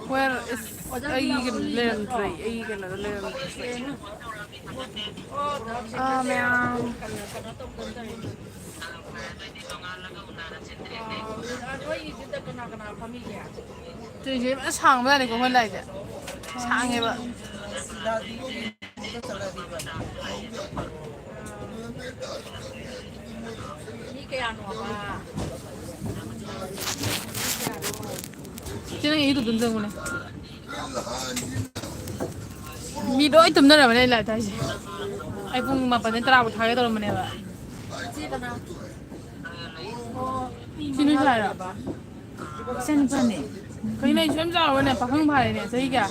Where is I can learn. Oh man. Tôi nó sang ra này có hơn này chứ. Sang nghe vậy. Chứ nó nghĩ tụi tuần dương này. Mi đôi tụm nó là bên này lại thấy gì? Ai cũng mà bên tao thằng cái tao bên này vậy. Chị nói sai rồi. Sen pa ne? Cái này xem sao bên này phải không phải này, thấy kìa.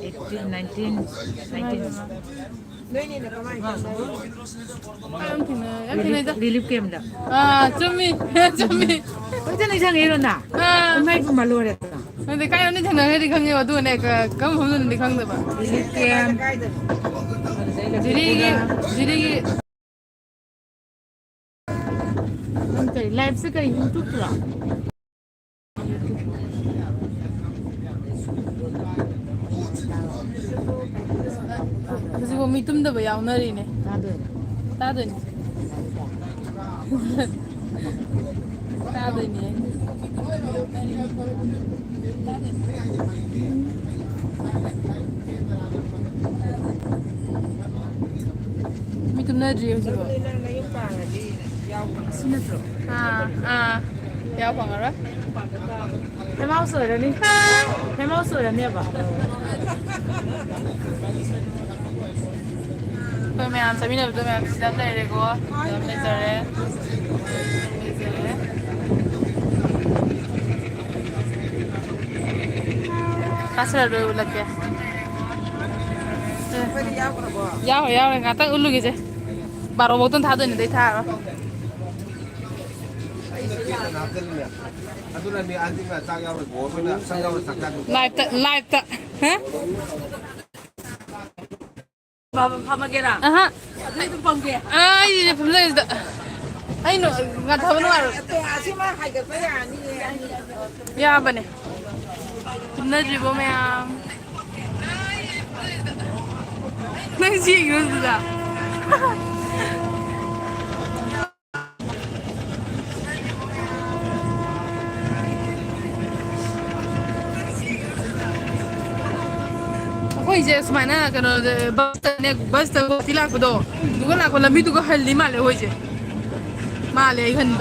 18, 19, 19. Em thì này Lilip kem da. chấm mi. Ôi này sang ấy rồi nè. Mai cũng mà lùa đấy. 근데 까요는 장난 해리 강에 와도 내가 감 없는 데 강도 봐. Lilip kem. 지리기 Cái live sẽ cái YouTube rồi. 그래서 뭐 미tum도 뭐 야오너리네. 따드니. 미tum너지 지금. Sinatro. Yaw bằng rồi đó. Cái máu sưởi rồi đi. Cái máu sưởi là nè bà. Tôi mẹ ăn sao biết được tôi mẹ đâm này để cô. Đâm này giờ đấy. Kasar dulu lagi. Yaw này ngắt tao ulu gitu. Baru waktu tháo tuh nih deh tháo. Live tak, hah? Pamagera. Aha. Itu pamagera. Ini pemelajar itu. Ayo nggak tahu mana. Ya apa nih? Pemelajar bom ya. Nasi gitu sudah. Kau ije semana kan bus tu tilang kudo, dulu nak kalau mitu kau hal lima le hoje, malah ikan.